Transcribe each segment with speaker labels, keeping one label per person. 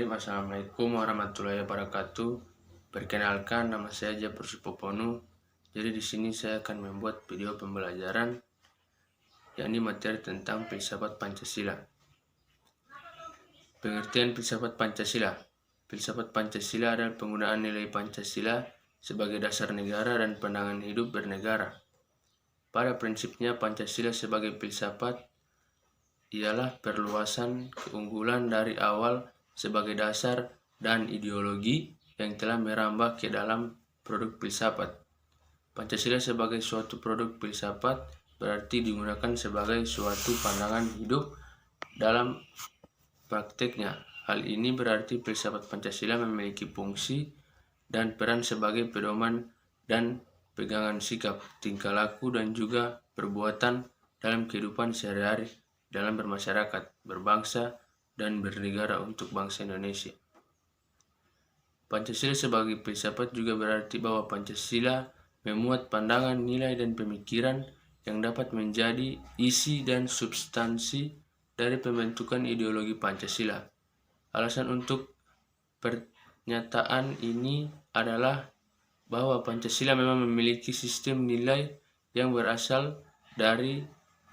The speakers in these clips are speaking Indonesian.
Speaker 1: Bismillahirrahmanirrahim. Assalamualaikum warahmatullahi wabarakatuh. Perkenalkan, nama saya Japur Supoponu. Jadi di sini saya akan membuat video pembelajaran yakni materi tentang filsafat Pancasila. Pengertian filsafat Pancasila. Filsafat Pancasila adalah penggunaan nilai Pancasila sebagai dasar negara dan pandangan hidup bernegara. Pada prinsipnya, Pancasila sebagai filsafat ialah perluasan keunggulan dari awal sebagai dasar dan ideologi yang telah merambah ke dalam produk filsafat. Pancasila sebagai suatu produk filsafat berarti digunakan sebagai suatu pandangan hidup dalam prakteknya. Hal ini berarti filsafat Pancasila memiliki fungsi dan peran sebagai pedoman dan pegangan sikap, tingkah laku, dan juga perbuatan dalam kehidupan sehari-hari dalam bermasyarakat, berbangsa, dan bernegara untuk bangsa Indonesia. Pancasila sebagai filsafat juga berarti bahwa Pancasila memuat pandangan, nilai, dan pemikiran yang dapat menjadi isi dan substansi dari pembentukan ideologi Pancasila. Alasan untuk pernyataan ini adalah bahwa Pancasila memang memiliki sistem nilai yang berasal dari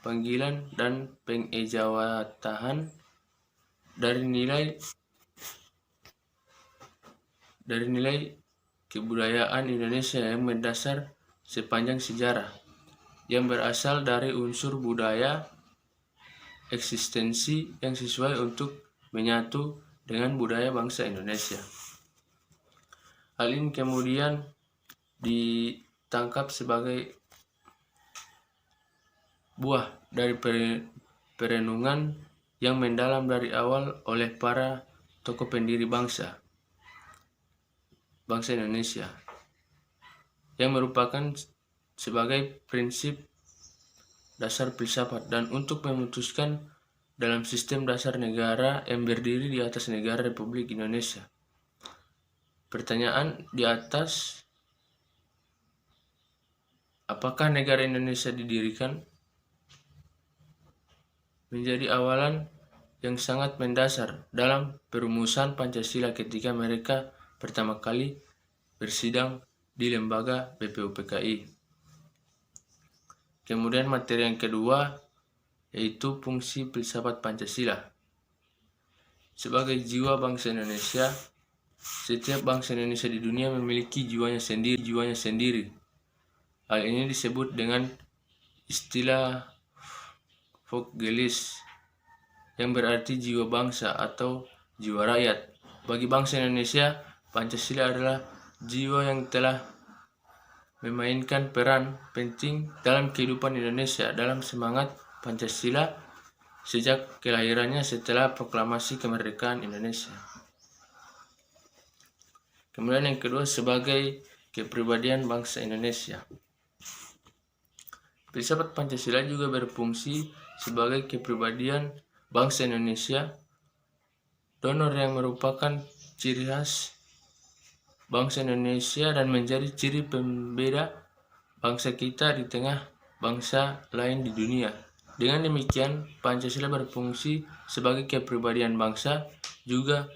Speaker 1: panggilan dan pengejawatahan dari nilai kebudayaan Indonesia yang mendasar sepanjang sejarah, yang berasal dari unsur budaya eksistensi yang sesuai untuk menyatu dengan budaya bangsa Indonesia. Hal ini kemudian ditangkap sebagai buah dari perenungan yang mendalam dari awal oleh para tokoh pendiri bangsa Indonesia, yang merupakan sebagai prinsip dasar filsafat dan untuk memutuskan dalam sistem dasar negara yang berdiri di atas negara Republik Indonesia. Pertanyaan di atas, apakah negara Indonesia didirikan? Menjadi awalan yang sangat mendasar dalam perumusan Pancasila ketika mereka pertama kali bersidang di lembaga BPUPKI. Kemudian materi yang kedua yaitu fungsi filsafat Pancasila. Sebagai jiwa bangsa Indonesia, setiap bangsa Indonesia di dunia memiliki jiwanya sendiri. Hal ini disebut dengan istilah Voggelis yang berarti jiwa bangsa atau jiwa rakyat. Bagi bangsa Indonesia, Pancasila adalah jiwa yang telah memainkan peran penting dalam kehidupan Indonesia dalam semangat Pancasila sejak kelahirannya setelah proklamasi kemerdekaan Indonesia. Kemudian yang kedua, sebagai kepribadian bangsa Indonesia. Filsafat Pancasila juga berfungsi sebagai kepribadian bangsa Indonesia, donor yang merupakan ciri khas bangsa Indonesia dan menjadi ciri pembeda bangsa kita di tengah bangsa lain di dunia. Dengan demikian, Pancasila berfungsi sebagai kepribadian bangsa, juga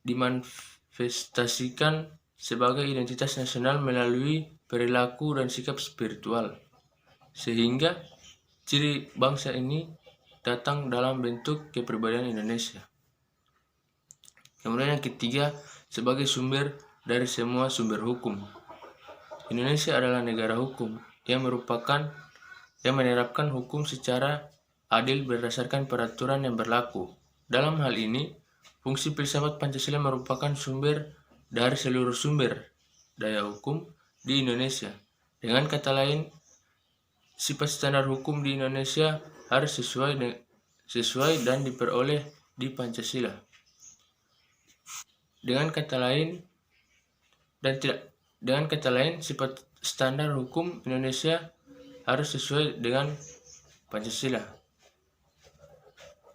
Speaker 1: dimanifestasikan sebagai identitas nasional melalui perilaku dan sikap spiritual, sehingga ciri bangsa ini datang dalam bentuk kepribadian Indonesia. Kemudian yang ketiga, sebagai sumber dari semua sumber hukum. Indonesia adalah negara hukum yang menerapkan hukum secara adil berdasarkan peraturan yang berlaku. Dalam hal ini, fungsi filsafat Pancasila merupakan sumber dari seluruh sumber daya hukum di Indonesia. Dengan kata lain, sifat standar hukum di Indonesia harus sesuai dan diperoleh di Pancasila. Dengan kata lain, sifat standar hukum Indonesia harus sesuai dengan Pancasila.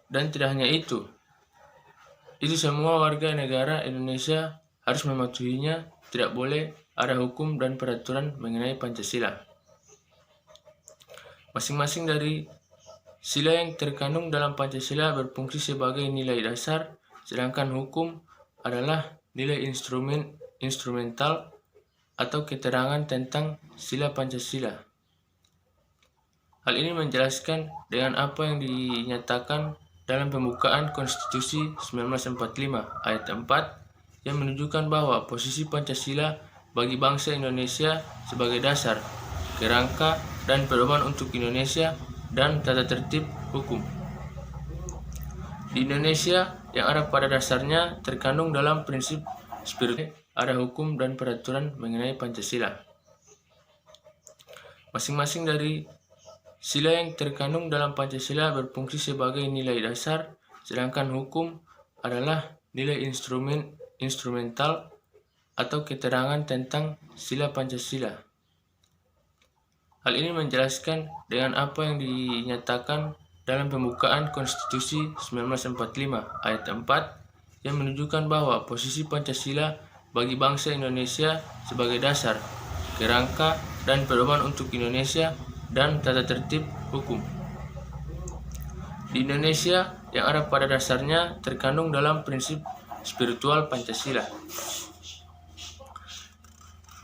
Speaker 1: Dan tidak hanya itu semua warga negara Indonesia harus mematuhinya. Tidak boleh ada hukum dan peraturan mengenai Pancasila. Masing-masing dari sila yang terkandung dalam Pancasila berfungsi sebagai nilai dasar, sedangkan hukum adalah nilai instrumental atau keterangan tentang sila Pancasila. Hal ini menjelaskan dengan apa yang dinyatakan dalam pembukaan Konstitusi 1945 ayat 4 yang menunjukkan bahwa posisi Pancasila bagi bangsa Indonesia sebagai dasar, kerangka, dan pedoman untuk Indonesia dan tata tertib hukum. Di Indonesia yang ada pada dasarnya terkandung dalam prinsip spiritual, ada hukum dan peraturan mengenai Pancasila. Masing-masing dari sila yang terkandung dalam Pancasila berfungsi sebagai nilai dasar, sedangkan hukum adalah nilai instrumental atau keterangan tentang sila Pancasila. Hal ini menjelaskan dengan apa yang dinyatakan dalam pembukaan Konstitusi 1945 ayat 4 yang menunjukkan bahwa posisi Pancasila bagi bangsa Indonesia sebagai dasar, kerangka, dan pedoman untuk Indonesia dan tata tertib hukum. Di Indonesia yang ada pada dasarnya terkandung dalam prinsip spiritual Pancasila.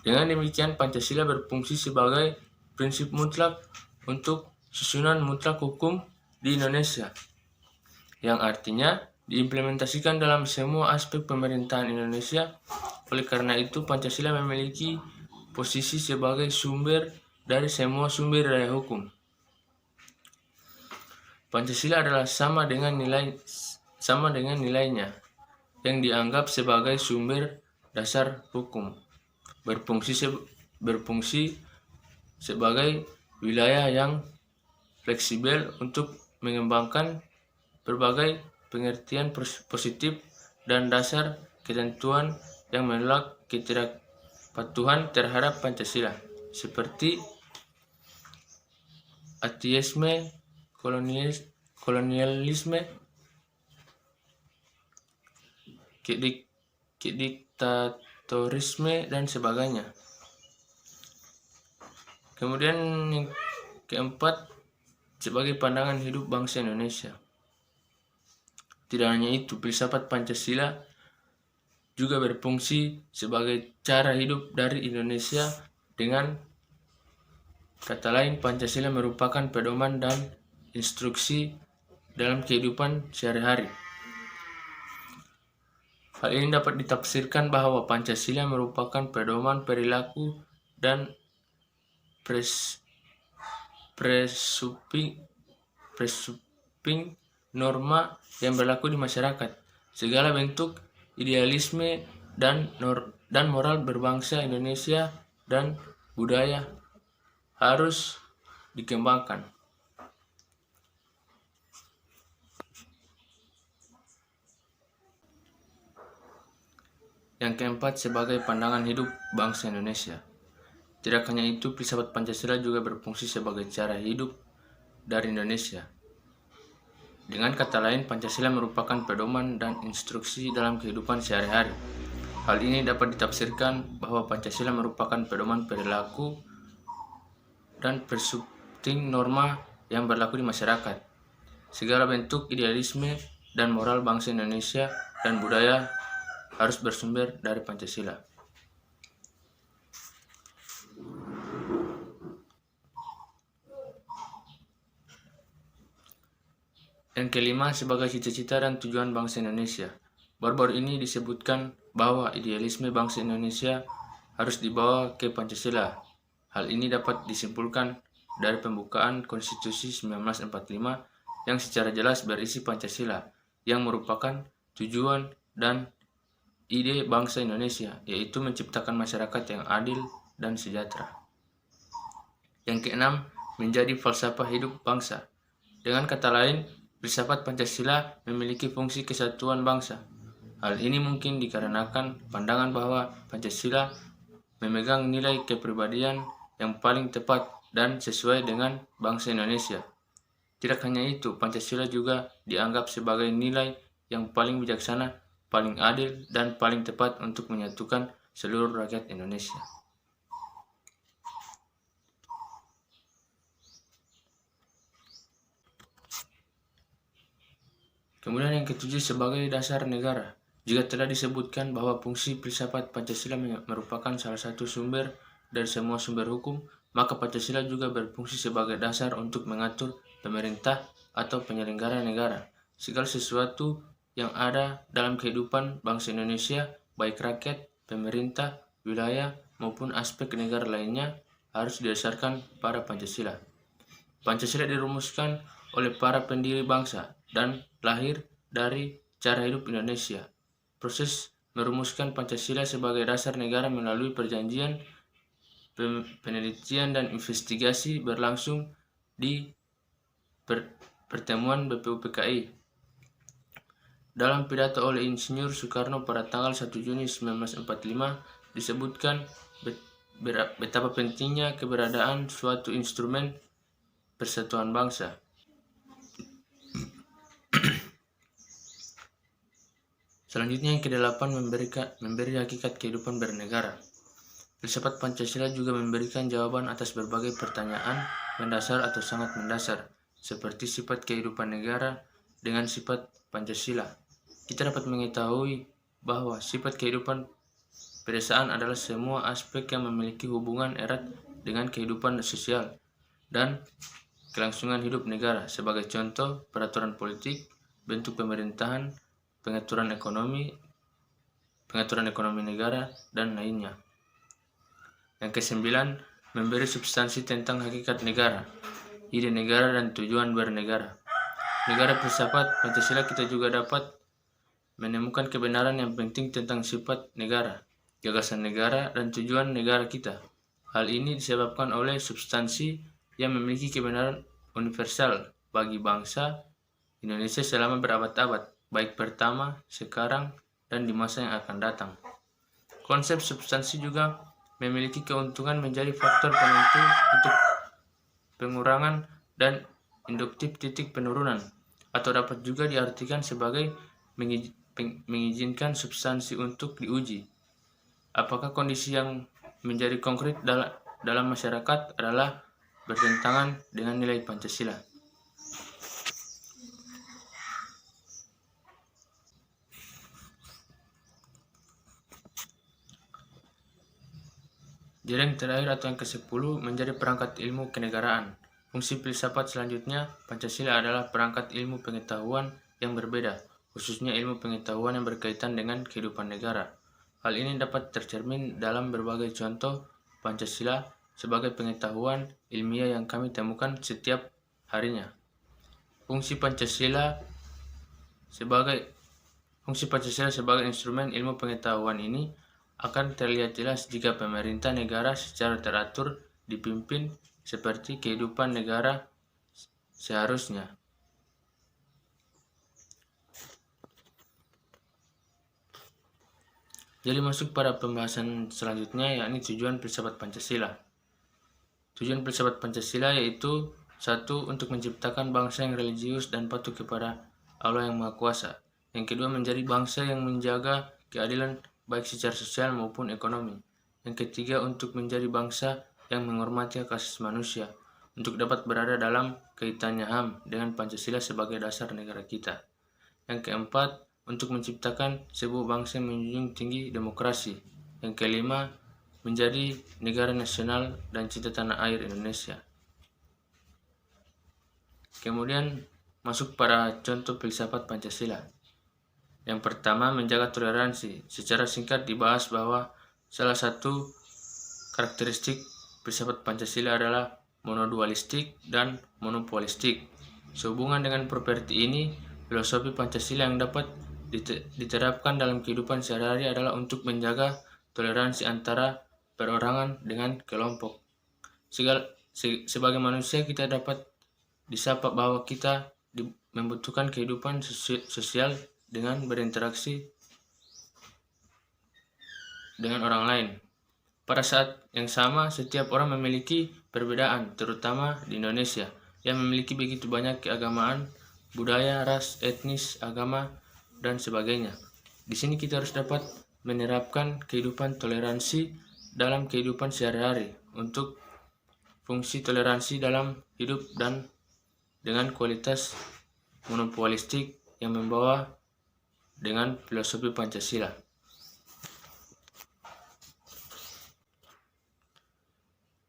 Speaker 1: Dengan demikian, Pancasila berfungsi sebagai prinsip mutlak untuk susunan mutlak hukum di Indonesia, yang artinya diimplementasikan dalam semua aspek pemerintahan Indonesia. Oleh karena itu, Pancasila memiliki posisi sebagai sumber dari semua sumber daya hukum. Pancasila adalah sama dengan nilainya yang dianggap sebagai sumber dasar hukum, berfungsi sebagai wilayah yang fleksibel untuk mengembangkan berbagai pengertian positif dan dasar ketentuan yang menolak ketidakpatuhan terhadap Pancasila, seperti ateisme, kolonialisme, diktatorisme, dan sebagainya. Kemudian yang keempat, sebagai pandangan hidup bangsa Indonesia. Tidak hanya itu, filsafat Pancasila juga berfungsi sebagai cara hidup dari Indonesia. Dengan kata lain, Pancasila merupakan pedoman dan instruksi dalam kehidupan sehari-hari. Hal ini dapat ditafsirkan bahwa Pancasila merupakan pedoman perilaku dan presuping norma yang berlaku di masyarakat. Segala bentuk idealisme dan moral berbangsa Indonesia dan budaya harus dikembangkan. Yang keempat, sebagai pandangan hidup bangsa Indonesia. Tidak hanya itu, filsafat Pancasila juga berfungsi sebagai cara hidup dari Indonesia. Dengan kata lain, Pancasila merupakan pedoman dan instruksi dalam kehidupan sehari-hari. Hal ini dapat ditafsirkan bahwa Pancasila merupakan pedoman perilaku dan presuping norma yang berlaku di masyarakat. Segala bentuk idealisme dan moral bangsa Indonesia dan budaya harus bersumber dari Pancasila. Yang kelima, sebagai cita-cita dan tujuan bangsa Indonesia. Baru-baru ini disebutkan bahwa idealisme bangsa Indonesia harus dibawa ke Pancasila. Hal ini dapat disimpulkan dari pembukaan Konstitusi 1945 yang secara jelas berisi Pancasila, yang merupakan tujuan dan ide bangsa Indonesia, yaitu menciptakan masyarakat yang adil dan sejahtera. Yang keenam, menjadi falsafah hidup bangsa. Dengan kata lain, filsafat Pancasila memiliki fungsi kesatuan bangsa. Hal ini mungkin dikarenakan pandangan bahwa Pancasila memegang nilai kepribadian yang paling tepat dan sesuai dengan bangsa Indonesia. Tidak hanya itu, Pancasila juga dianggap sebagai nilai yang paling bijaksana, paling adil, dan paling tepat untuk menyatukan seluruh rakyat Indonesia. Kemudian yang ketujuh, sebagai dasar negara. Jika telah disebutkan bahwa fungsi filsafat Pancasila merupakan salah satu sumber dari semua sumber hukum, maka Pancasila juga berfungsi sebagai dasar untuk mengatur pemerintah atau penyelenggara negara. Segala sesuatu yang ada dalam kehidupan bangsa Indonesia, baik rakyat, pemerintah, wilayah, maupun aspek negara lainnya, harus didasarkan pada Pancasila. Pancasila dirumuskan oleh para pendiri bangsa dan lahir dari cara hidup Indonesia. Proses merumuskan Pancasila sebagai dasar negara melalui perjanjian, penelitian, dan investigasi berlangsung di pertemuan BPUPKI. Dalam pidato oleh Insinyur Soekarno pada tanggal 1 Juni 1945 disebutkan betapa pentingnya keberadaan suatu instrumen persatuan bangsa. Selanjutnya yang ke-8 memberi hakikat kehidupan bernegara. Filsafat Pancasila juga memberikan jawaban atas berbagai pertanyaan mendasar atau sangat mendasar, seperti sifat kehidupan negara dengan sifat Pancasila. Kita dapat mengetahui bahwa sifat kehidupan pedesaan adalah semua aspek yang memiliki hubungan erat dengan kehidupan sosial dan kelangsungan hidup negara. Sebagai contoh, peraturan politik, bentuk pemerintahan, pengaturan ekonomi negara, dan lainnya. Yang ke-9, memberi substansi tentang hakikat negara, ide negara, dan tujuan bernegara. Negara filsafat Pancasila kita juga dapat menemukan kebenaran yang penting tentang sifat negara, gagasan negara, dan tujuan negara kita. Hal ini disebabkan oleh substansi yang memiliki kebenaran universal bagi bangsa Indonesia selama berabad-abad, baik pertama, sekarang, dan di masa yang akan datang. Konsep substansi juga memiliki keuntungan menjadi faktor penentu untuk pengurangan dan induktif titik penurunan, atau dapat juga diartikan sebagai mengizinkan substansi untuk diuji. Apakah kondisi yang menjadi konkret dalam masyarakat adalah bertentangan dengan nilai Pancasila. Jadi yang terakhir atau yang ke-10 menjadi perangkat ilmu kenegaraan. Fungsi filsafat selanjutnya, Pancasila adalah perangkat ilmu pengetahuan yang berbeda, khususnya ilmu pengetahuan yang berkaitan dengan kehidupan negara. Hal ini dapat tercermin dalam berbagai contoh Pancasila sebagai pengetahuan ilmiah yang kami temukan setiap harinya. Fungsi Pancasila sebagai instrumen ilmu pengetahuan ini akan terlihat jelas jika pemerintah negara secara teratur dipimpin seperti kehidupan negara seharusnya. Jadi masuk pada pembahasan selanjutnya, yakni tujuan filsafat Pancasila. Tujuan filsafat Pancasila yaitu 1. Untuk menciptakan bangsa yang religius dan patuh kepada Allah yang Maha Kuasa. Yang kedua, menjadi bangsa yang menjaga keadilan baik secara sosial maupun ekonomi. Yang ketiga, untuk menjadi bangsa yang menghormati hak asasi manusia, untuk dapat berada dalam kaitannya HAM dengan Pancasila sebagai dasar negara kita. Yang keempat, untuk menciptakan sebuah bangsa yang menjunjung tinggi demokrasi. Yang kelima, menjadi negara nasional dan cinta tanah air Indonesia. Kemudian masuk pada contoh filsafat Pancasila. Yang pertama, menjaga toleransi. Secara singkat dibahas bahwa salah satu karakteristik filsafat Pancasila adalah monodualistik dan monopolistik. Sehubungan dengan properti ini, filosofi Pancasila yang dapat diterapkan dalam kehidupan sehari-hari adalah untuk menjaga toleransi antara perorangan dengan kelompok. Sebagai manusia kita dapat disapa bahwa kita membutuhkan kehidupan sosial dengan berinteraksi dengan orang lain. Pada saat yang sama, setiap orang memiliki perbedaan, terutama di Indonesia, yang memiliki begitu banyak keagamaan, budaya, ras, etnis, agama, dan sebagainya. Di sini kita harus dapat menerapkan kehidupan toleransi dalam kehidupan sehari-hari untuk fungsi toleransi dalam hidup dan dengan kualitas monopolistik yang membawa dengan filosofi Pancasila.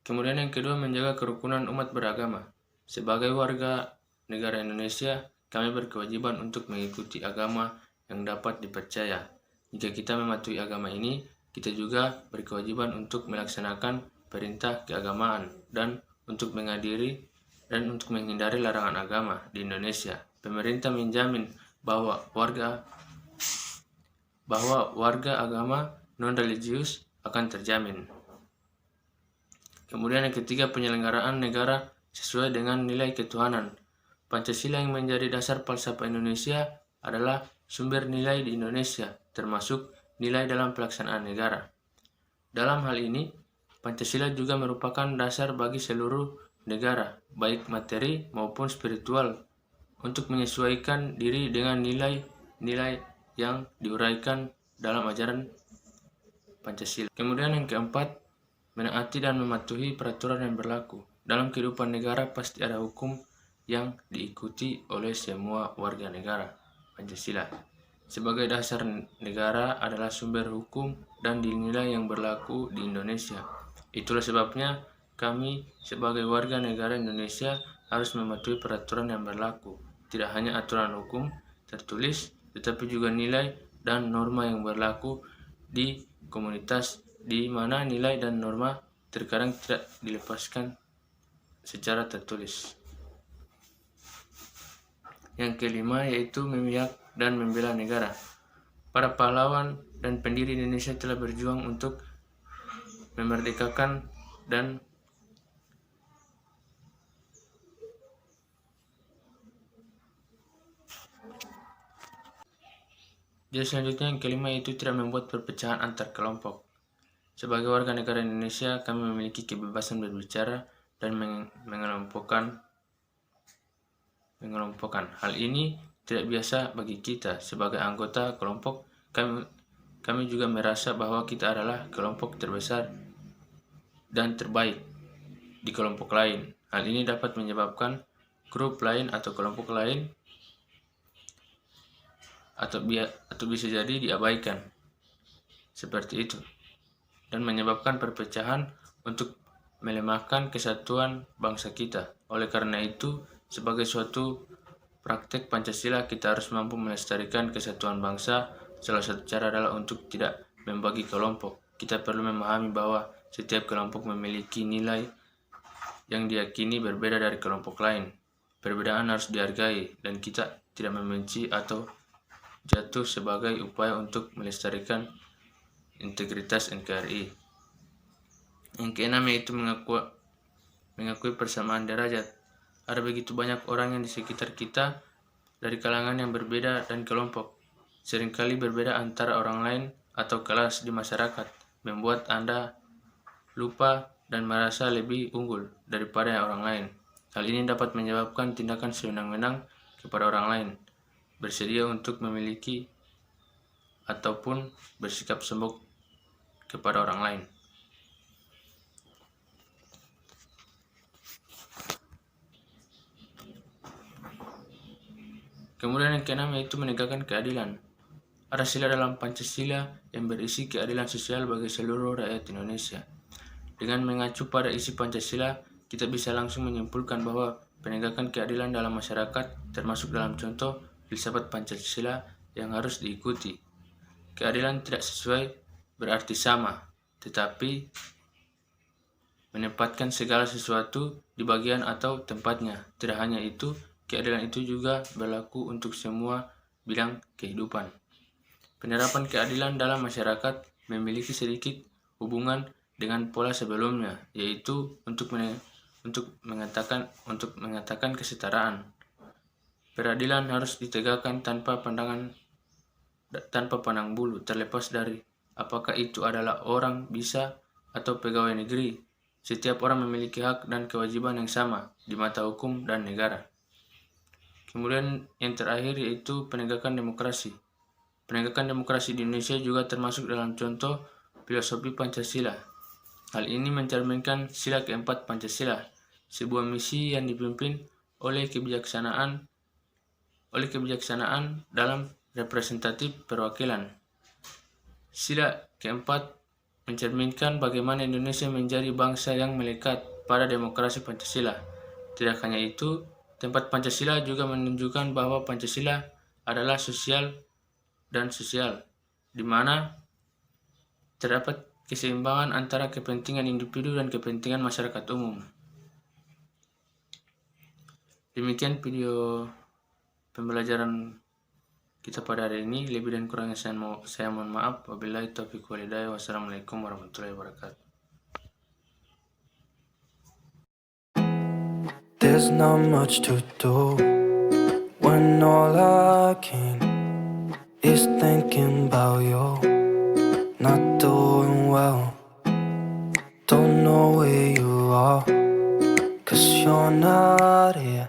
Speaker 1: Kemudian yang kedua, menjaga kerukunan umat beragama. Sebagai warga negara Indonesia, kami berkewajiban untuk mengikuti agama yang dapat dipercaya. Jika kita mematuhi agama ini, kita juga berkewajiban untuk melaksanakan perintah keagamaan dan untuk menghindari larangan agama di Indonesia. Pemerintah menjamin bahwa warga agama non-religius akan terjamin. Kemudian yang ketiga, penyelenggaraan negara sesuai dengan nilai ketuhanan. Pancasila yang menjadi dasar falsafah Indonesia adalah sumber nilai di Indonesia, termasuk nilai dalam pelaksanaan negara. Dalam hal ini, Pancasila juga merupakan dasar bagi seluruh negara, baik materi maupun spiritual, untuk menyesuaikan diri dengan nilai-nilai yang diuraikan dalam ajaran Pancasila. Kemudian yang keempat, menaati dan mematuhi peraturan yang berlaku. Dalam kehidupan negara pasti ada hukum yang diikuti oleh semua warga negara. Pancasila sebagai dasar negara adalah sumber hukum dan dinilai yang berlaku di Indonesia. Itulah sebabnya kami sebagai warga negara Indonesia harus mematuhi peraturan yang berlaku. Tidak hanya aturan hukum tertulis, tetapi juga nilai dan norma yang berlaku di komunitas, di mana nilai dan norma terkadang tidak dilepaskan secara tertulis. Yang kelima yaitu memihak dan membela negara. Para pahlawan dan pendiri Indonesia telah berjuang untuk memerdekakan dan jadi selanjutnya yang kelima yaitu tidak membuat perpecahan antar kelompok. Sebagai warga negara Indonesia, kami memiliki kebebasan berbicara dan mengelompokkan. Hal ini tidak biasa bagi kita. Sebagai anggota kelompok, kami juga merasa bahwa kita adalah kelompok terbesar dan terbaik di kelompok lain. Hal ini dapat menyebabkan grup lain atau kelompok lain atau bisa jadi diabaikan. Seperti itu. Dan menyebabkan perpecahan untuk melemahkan kesatuan bangsa kita. Oleh karena itu, sebagai suatu praktek Pancasila, kita harus mampu melestarikan kesatuan bangsa. Salah satu cara adalah untuk tidak membagi kelompok. Kita perlu memahami bahwa setiap kelompok memiliki nilai yang diyakini berbeda dari kelompok lain. Perbedaan harus dihargai dan kita tidak membenci atau jatuh sebagai upaya untuk melestarikan integritas NKRI. Yang keenam yaitu mengakui persamaan derajat. Ada begitu banyak orang yang di sekitar kita dari kalangan yang berbeda dan kelompok. Seringkali berbeda antara orang lain atau kelas di masyarakat, membuat Anda lupa dan merasa lebih unggul daripada orang lain. Hal ini dapat menyebabkan tindakan sewenang-wenang kepada orang lain, bersedia untuk memiliki ataupun bersikap sombong kepada orang lain. Kemudian yang keenam yaitu menegakkan keadilan. Ada sila dalam Pancasila yang berisi keadilan sosial bagi seluruh rakyat Indonesia. Dengan mengacu pada isi Pancasila, kita bisa langsung menyimpulkan bahwa penegakan keadilan dalam masyarakat termasuk dalam contoh filsafat Pancasila yang harus diikuti. Keadilan tidak sesuai berarti sama, tetapi menempatkan segala sesuatu di bagian atau tempatnya. Tidak hanya itu, keadilan itu juga berlaku untuk semua bidang kehidupan. Penerapan keadilan dalam masyarakat memiliki sedikit hubungan dengan pola sebelumnya, yaitu untuk mengatakan kesetaraan. Peradilan harus ditegakkan tanpa pandang bulu, terlepas dari apakah itu adalah orang bisa atau pegawai negeri. Setiap orang memiliki hak dan kewajiban yang sama di mata hukum dan negara. Kemudian yang terakhir yaitu penegakan demokrasi. Penegakan demokrasi di Indonesia juga termasuk dalam contoh filosofi Pancasila. Hal ini mencerminkan sila keempat Pancasila, sebuah misi yang dipimpin oleh kebijaksanaan dalam representatif perwakilan. Sila keempat mencerminkan bagaimana Indonesia menjadi bangsa yang melekat pada demokrasi Pancasila. Tidak hanya itu, tempat Pancasila juga menunjukkan bahwa Pancasila adalah sosial dan sosial, di mana terdapat keseimbangan antara kepentingan individu dan kepentingan masyarakat umum. Demikian video pembelajaran kita pada hari ini. Lebih dan kurangnya saya mohon maaf. Wabillahi taufiq wal hidayah. Wassalamualaikum warahmatullahi wabarakatuh.
Speaker 2: There's not much to do when all I can is thinking about you. Not doing well, don't know where you are, 'cause you're not here.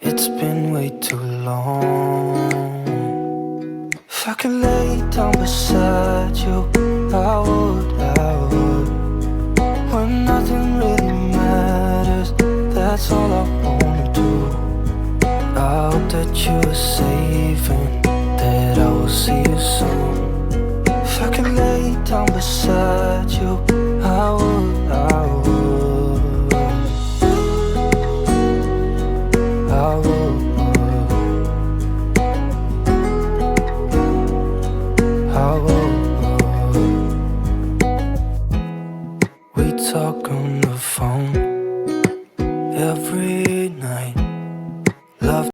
Speaker 2: It's been way too long. If I could lay down beside you, I would. When nothing really matters, that's all I wanna do. I hope that you are safe and that I will see you soon. If I could lay down beside you,